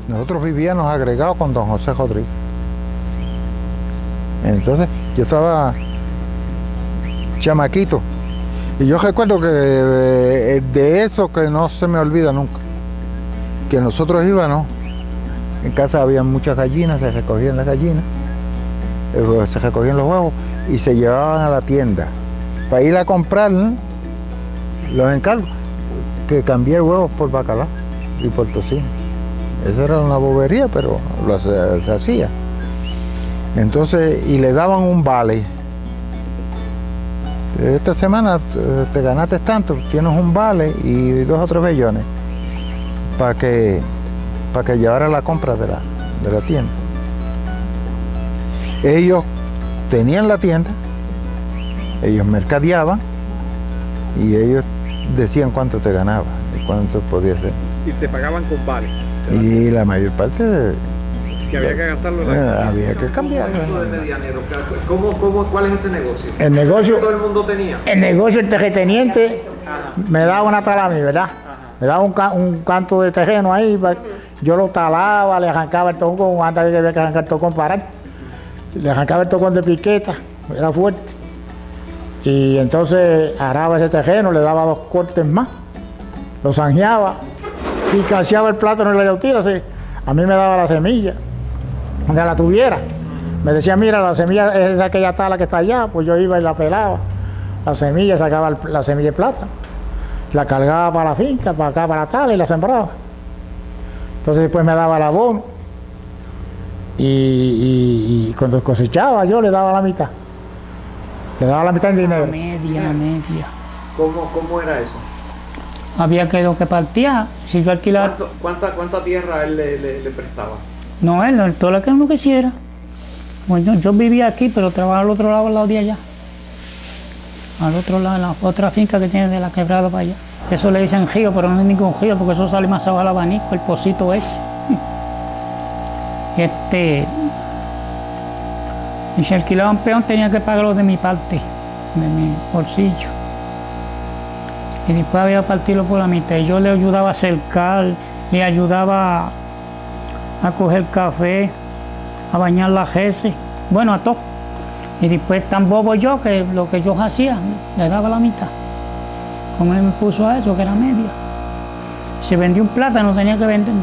Nosotros vivíamos agregados con don José Rodríguez. Entonces yo estaba chamaquito y yo recuerdo que de eso que no se me olvida nunca, que nosotros íbamos, en casa había muchas gallinas, se recogían las gallinas, se recogían los huevos y se llevaban a la tienda para ir a comprar los encargos, que cambiar huevos por bacalao y por tocino. Eso era una bobería, pero se hacía. Entonces, y le daban un vale. Esta semana te ganaste tanto, tienes un vale y 2 o 3 bellones para que llevara la compra de la tienda. Ellos tenían la tienda, ellos mercadeaban y ellos decían cuánto te ganaba y cuánto podías hacer. Y te pagaban con vale. Y la mayor parte que había que gastarlo. Había que cambiarlo. Eso de medianero, ¿cuál es ese negocio? El negocio, todo el mundo tenía. El negocio, el terrateniente me daba una tala a mí, ¿verdad? Me daba un canto de terreno ahí, yo lo talaba, le arrancaba el tocón, antes que había que arrancar el tocón para él. Le arrancaba el tocón de piqueta, era fuerte. Y entonces araba ese terreno, le daba 2 cortes más, lo zanjeaba y caseaba el plátano y la yautía. A mí me daba la semilla, donde la tuviera. Me decía, mira, la semilla es de aquella tala que está allá, pues yo iba y la pelaba. La semilla, sacaba la semilla de plátano, la cargaba para la finca, para acá, para la tala y la sembraba. Entonces después me daba el abono y cuando cosechaba yo le daba la mitad. Le daba la mitad en dinero. Media. ¿Cómo era eso? Había que lo que partía, si yo alquilaba... ¿Cuánta tierra él le prestaba? No, él, todo lo que uno quisiera. Bueno, yo vivía aquí, pero trabajaba al otro lado de allá. Al otro lado, la otra finca que tiene de la quebrada para allá. Eso le dicen río, pero no es ningún río, porque eso sale más abajo al abanico, el pocito ese. Y si alquilaba un peón tenía que pagarlo de mi parte, de mi bolsillo. Y después había que partirlo por la mitad. Y yo le ayudaba a cercar, le ayudaba a coger café, a bañar la jese, bueno, a todo. Y después tan bobo yo que lo que yo hacía, le daba la mitad. Como él me puso a eso, que era media. Si vendía un plátano, tenía que vender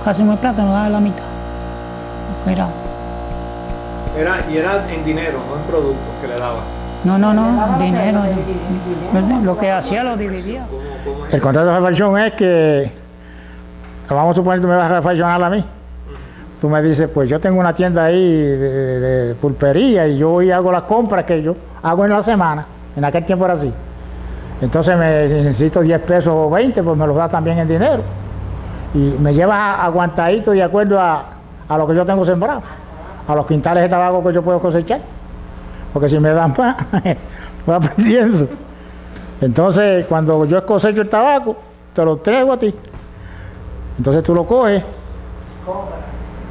casi un plátano, daba la mitad. Y era en dinero, no en productos que le daba. No, dinero. Lo que hacía lo dividía. El contrato de refacción es que, vamos a suponer que tú me vas a refaccionar a mí. Tú me dices, pues yo tengo una tienda ahí de pulpería y yo voy y hago las compras que yo hago en la semana. En aquel tiempo era así. Entonces necesito 10 pesos o 20, pues me los da también en dinero. Y me llevas aguantadito de acuerdo a lo que yo tengo sembrado, a los quintales de tabaco que yo puedo cosechar. Porque si me dan más, voy perdiendo. Entonces, cuando yo cosecho el tabaco, te lo traigo a ti. Entonces tú lo coges,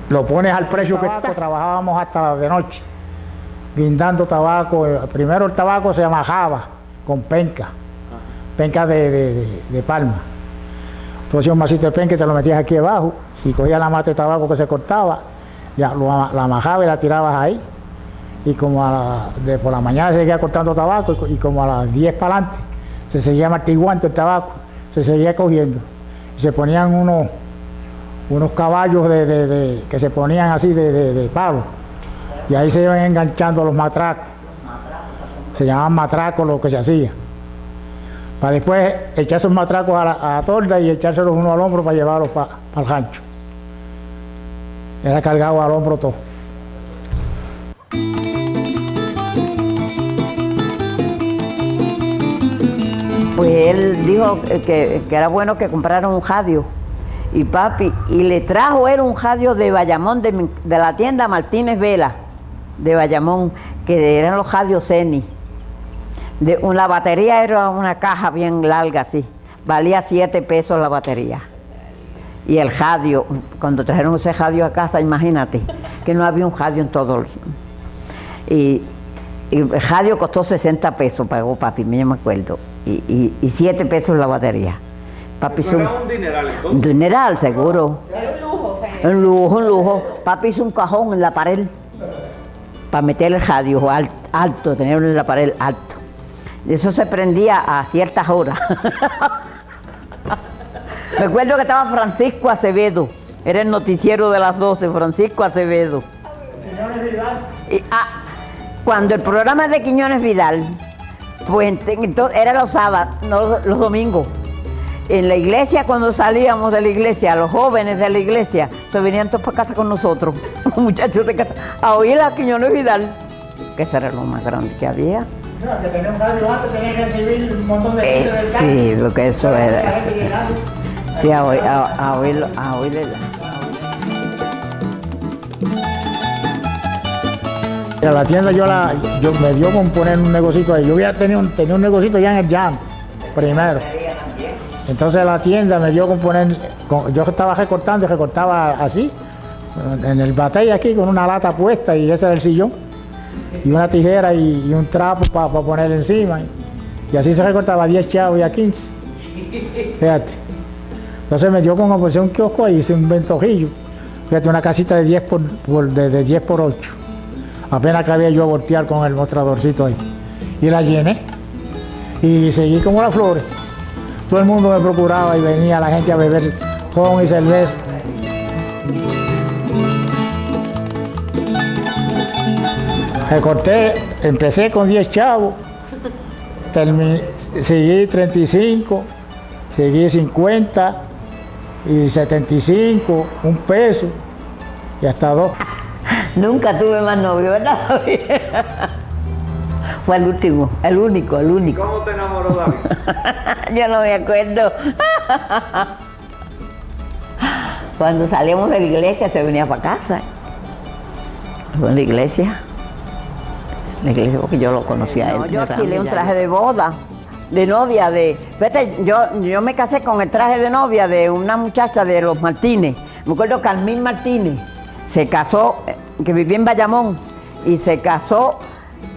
lo pones al precio que está. Trabajábamos hasta de noche, guindando tabaco. Primero el tabaco se amajaba con penca de palma. Tú hacías un masito de penca y te lo metías aquí abajo y cogías la mata de tabaco que se cortaba, ya la amajaba y la tirabas ahí. Y como por la mañana se seguía cortando tabaco y como a las 10 para adelante se seguía martiguando el tabaco, se seguía cogiendo. Y se ponían unos caballos que se ponían así de palo. Y ahí se iban enganchando los matracos. se llamaban matracos lo que se hacía. Para después echar esos matracos a la torda y echárselos uno al hombro para llevarlos para el rancho. Era cargado al hombro todo. Pues él dijo que era bueno que compraran un radio. Y papi, y le trajo él un radio de Bayamón, de la tienda Martínez Vela, de Bayamón, que eran los radios Ceni. La batería era una caja bien larga así, valía 7 pesos la batería. Y el radio, cuando trajeron ese radio a casa, imagínate, que no había un radio en todos. Y el radio costó 60 pesos, pagó papi, yo me acuerdo. Y 7 pesos la batería. Papi hizo ¿Era un dineral entonces? un dineral, seguro. Un lujo. Papi hizo un cajón en la pared para meter el radio alto, tenerlo en la pared alto. Eso se prendía a ciertas horas. Me acuerdo que estaba Francisco Acevedo, era el noticiero de las 12, Francisco Acevedo. Y, cuando el programa de Quiñones Vidal, pues entonces era los sábados, no los domingos. En la iglesia, cuando salíamos de la iglesia, los jóvenes de la iglesia, se venían todos para casa con nosotros, los muchachos de casa, a oír a Quiñones Vidal, que ese era lo más grande que había. No, que tenía un radio antes, tenía que recibir un montón de gente del sí, lo que eso era. Sí, a oírlo. A la tienda yo me dio con poner un negocito ahí. Yo tenía un negocito ya en el Jam, primero. Entonces la tienda me dio con poner, yo estaba recortando y recortaba así, en el batey aquí con una lata puesta y ese era el sillón. Y una tijera y un trapo para poner encima. Y así se recortaba 10 chavos y a 15. Fíjate. Entonces me dio con ofrecer un kiosco ahí, hice un ventojillo. Fíjate, una casita de 10 por 8. Apenas cabía yo a voltear con el mostradorcito ahí. Y la llené. Y seguí como las flores. Todo el mundo me procuraba y venía la gente a beber ron y cerveza. Recorté, empecé con 10 chavos, seguí 35, seguí 50 y 75, un peso y hasta 2. Nunca tuve más novio, ¿verdad? Fue el último, el único. ¿Cómo te enamoró David? Yo no me acuerdo. Cuando salíamos de la iglesia se venía para casa. Fue en la iglesia. Porque yo lo conocía a él. Yo alquilé un traje de boda, de novia, fíjate, yo me casé con el traje de novia de una muchacha de los Martínez. Me acuerdo Carmín Martínez, se casó, que vivía en Bayamón, y se casó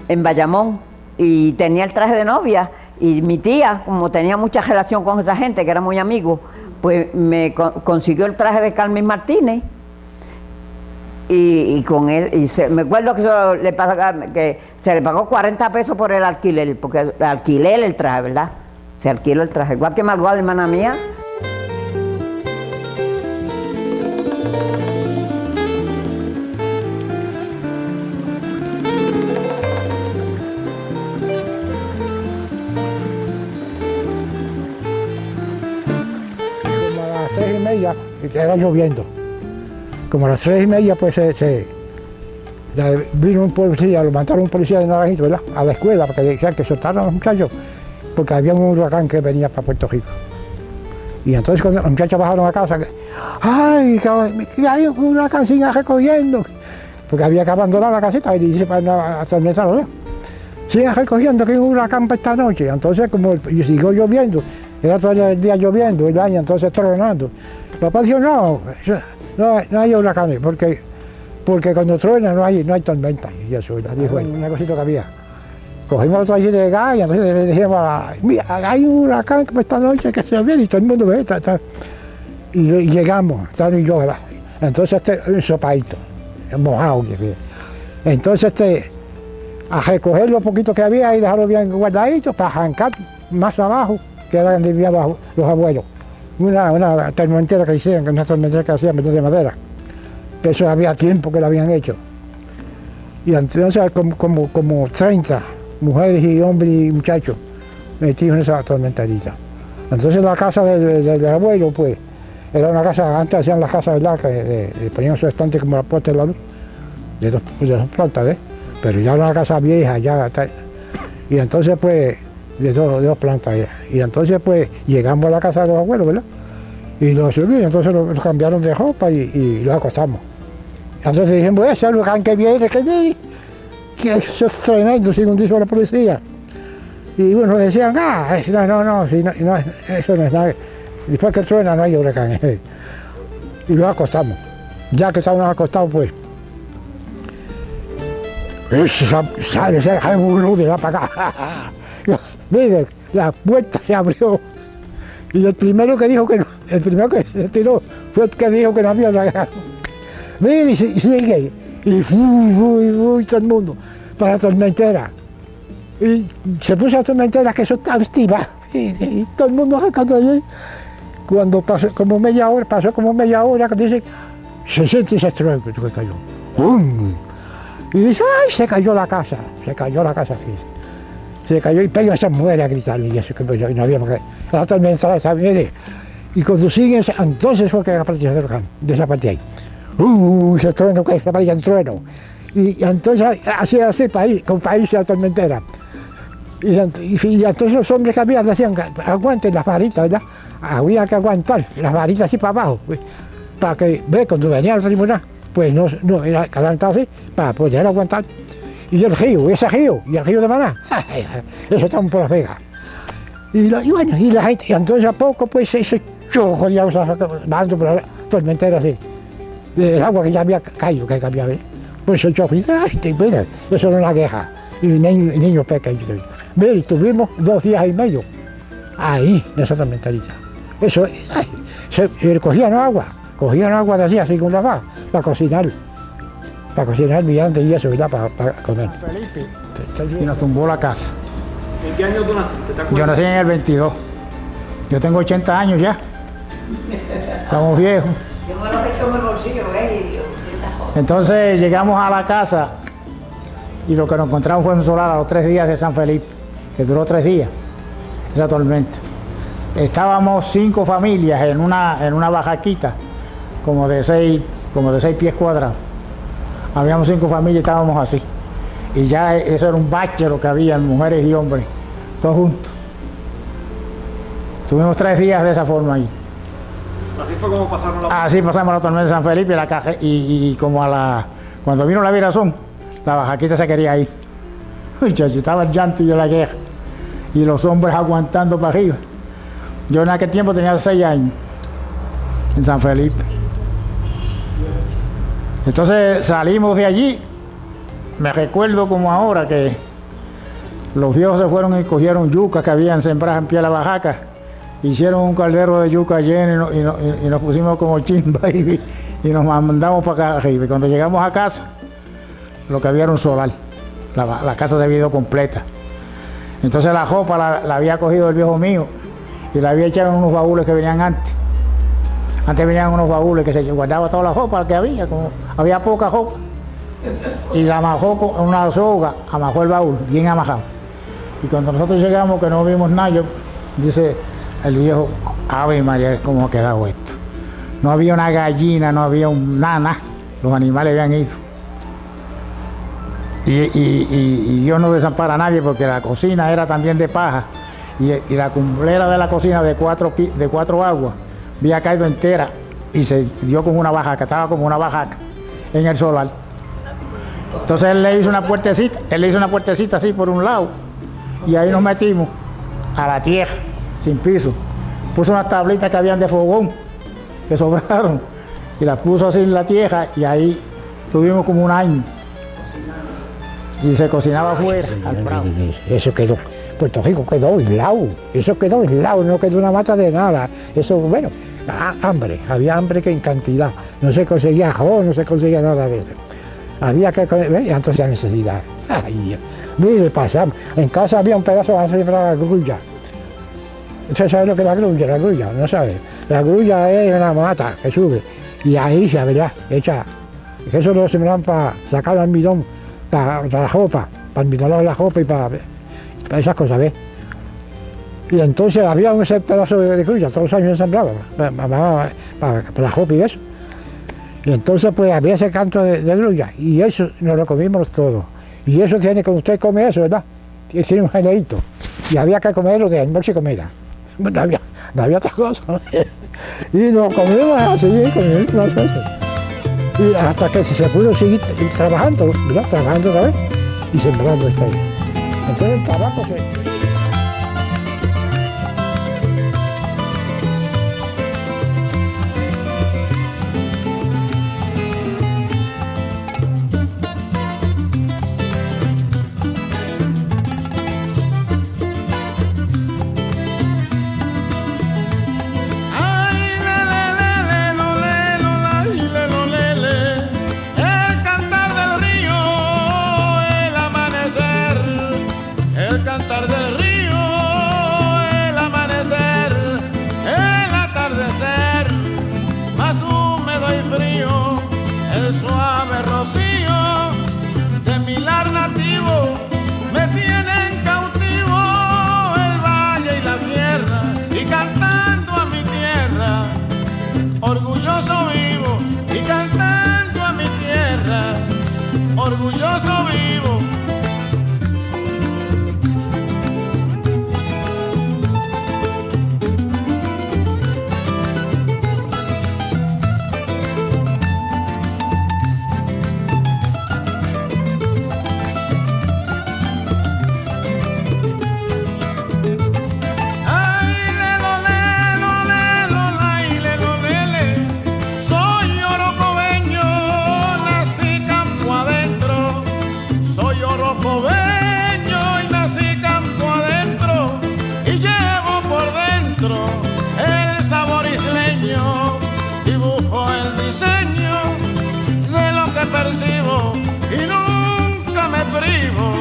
en Bayamón, y tenía el traje de novia, y mi tía, como tenía mucha relación con esa gente, que era muy amigo, pues me consiguió el traje de Carmín Martínez. Y con él, me acuerdo que se le pagó 40 pesos por el alquiler, porque alquilé el traje, ¿verdad? Se alquiló el traje, igual que Margot, hermana mía. Como a las 6:30, era lloviendo. Como a las 3:30, pues vino un policía, lo mandaron un policía de Naranjito, ¿verdad? A la escuela, porque decían que soltaron a los muchachos, porque había un huracán que venía para Puerto Rico. Y entonces cuando los muchachos bajaron a casa, ¡ay, que hay un huracán, sigan recogiendo! Porque había que abandonar la casita y dice para no atormentarlo, ¿no? Sigan recogiendo que hay un huracán para esta noche. Entonces, como siguió lloviendo, era todo el día lloviendo, el año entonces tronando. Papá dijo, no hay huracanes, porque cuando truena no hay tormenta. Y eso, dijo una cosita que había. Cogimos otro allí de gas y entonces le dijimos, mira, hay un huracán para esta noche que se viene y todo el mundo ve. Y llegamos, Tano y yo, ¿verdad? Entonces un sopadito, mojado. Entonces a recoger lo poquito que había y dejarlo bien guardadito para arrancar más abajo, que era donde vivían los abuelos. Una tormentera que hicieron, una tormentera que hacían de madera. Que eso había tiempo que lo habían hecho. Y entonces como 30 mujeres y hombres y muchachos metidos en esa tormenterita. Entonces la casa del abuelo, pues, era una casa, antes hacían las casas, ¿verdad?, que le ponían su estante como la puerta de la luz, de dos plantas, ¿ves? Pero ya era una casa vieja, y entonces, pues, de dos plantas ya. Y entonces, pues, llegamos a la casa de los abuelos, ¿verdad? Y los subimos, entonces los cambiaron de ropa y los acostamos. Entonces dijimos, ese es el huracán que viene, que eso es tremendo, según dijo la policía. Y bueno, decían, no, eso no es nada. Después que truena no hay huracán. Y los acostamos. Ya que estábamos acostados, pues, sale un luz de la para acá. Mire, la puerta se abrió. Y el primero que dijo que no, el primero que se tiró fue el que dijo que no había huracán. Mire, y sigue. Y fui todo el mundo para la tormentera. Y se puso la tormentera que eso estaba estiva. Y todo el mundo sacando allí. Cuando pasó como media hora, que dice, se siente ese estruendo que cayó. ¡Bum! Y dice, ¡ay! Se cayó la casa, aquí. Se cayó y pegó a esas mujeres a gritar, y eso que no había más que. La tormenta esa viene. Y cuando siguen, entonces fue que apareció el huracán, de esa parte ahí. Ese trueno, que se parecía un trueno. Y entonces, así, para irse a la tormentera. Y entonces los hombres que habían decían, aguanten las varitas, ¿verdad? Había que aguantar las varitas así para abajo, pues, para que, cuando venía al tribunal, pues no era calentado así, para poder aguantar. Y el río, y el río de Maná, eso estamos por Las Vegas. Y bueno, y la gente, y entonces a poco, pues, eso chojo, ya bajando por la tormentera así, del agua que ya había caído, que había, pues eso chojo, y mira, eso era una queja, y niños pequeños. Mira, y tuvimos 2 días y medio, ahí, en esa tormenterita. Eso, cogían agua de así, así con la vaca, para cocinar viandas y eso, ¿verdad? Para comer. Felipe, y nos tumbó la casa. ¿En qué año tú naciste? ¿Te acuerdas? Yo nací en el 22. Yo tengo 80 años ya. Estamos viejos. Yo me lo he hecho en el bolsillo, Entonces llegamos a la casa y lo que nos encontramos fue un solar a los 3 días de San Felipe, que duró 3 días, esa tormenta. Estábamos 5 familias en una bajaquita, como de 6 pies cuadrados. Habíamos 5 familias y estábamos así. Y ya eso era un bache lo que había, mujeres y hombres, todos juntos. Tuvimos 3 días de esa forma ahí. Así fue como pasaron la... Así pasamos la tormenta de San Felipe y como cuando vino la virazón, la bajaquita se quería ir. Muchachos, estaba el llanto y la guerra. Y los hombres aguantando para arriba. Yo en aquel tiempo tenía 6 años en San Felipe. Entonces salimos de allí. Me recuerdo como ahora que los viejos se fueron y cogieron yucas que habían sembradas en pie de la bajaca. Hicieron un caldero de yuca lleno y nos pusimos como chimba y nos mandamos para acá arriba. Y cuando llegamos a casa, lo que había era un solar. La casa se había ido completa. Entonces la ropa la había cogido el viejo mío y la había echado en unos baúles que venían antes. Antes venían unos baúles que se guardaba toda la ropa que había, como había poca ropa. Y la amajó con una soga, amajó el baúl, bien amajado. Y cuando nosotros llegamos, que no vimos nada, dice el viejo, ave María, cómo ha quedado esto. No había una gallina, no había nada, los animales habían ido. Y Dios no desampara a nadie porque la cocina era también de paja y la cumplera de la cocina de 4 aguas había caído entera y se dio como una bajaca, estaba como una bajaca en el solar. Entonces él le hizo una puertecita así por un lado y ahí nos metimos a la tierra, sin piso. Puso unas tablitas que habían de fogón que sobraron y las puso así en la tierra y ahí tuvimos como 1 año. Y se cocinaba afuera, al prado. Eso quedó, Puerto Rico quedó aislado, no quedó una mata de nada. Eso, bueno, hambre, había hambre que en cantidad. No se conseguía arroz, no se conseguía nada de eso. Había que, entonces la necesidad. Ay, mire, pasamos. En casa había un pedazo de la grulla. ¿Usted sabe lo que es la grulla? La grulla, no sabe. La grulla es una mata que sube. Y ahí se había hecha. Eso lo sembraban para sacar el almidón. Para la ropa, para almidonar la ropa y para esas cosas, ¿ves? Y entonces había ese pedazo de grulla, todos los años sembraba, para la jopa y eso. Y entonces pues había ese canto de grulla, y eso nos lo comimos todos. Y eso tiene, como usted come eso, ¿verdad? Tiene un geleito. Y había que comerlo de almuerzo y comida. No había otra cosa. Y nos comimos así, comimos las veces. Y hasta que se pudo seguir trabajando, ¿verdad? Trabajando otra vez y sembrando esta ahí. Entonces el tabaco se... Orgulloso vivo. El sabor isleño, dibujo el diseño de lo que percibo y nunca me privo.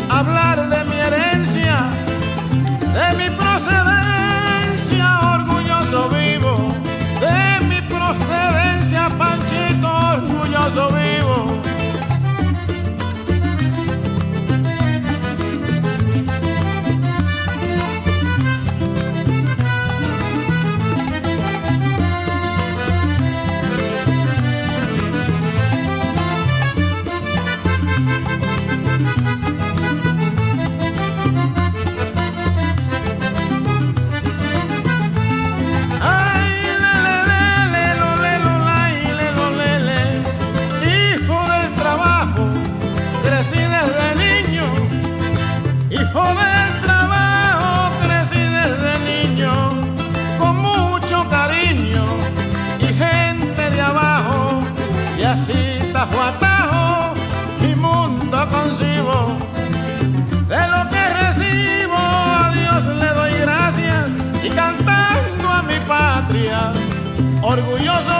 Hablar de mi herencia, de mi procedencia, orgulloso vivo. De mi procedencia, Panchito, orgulloso vivo. Tajo a tajo, mi mundo concibo. De lo que recibo, a Dios le doy gracias y cantando a mi patria, orgulloso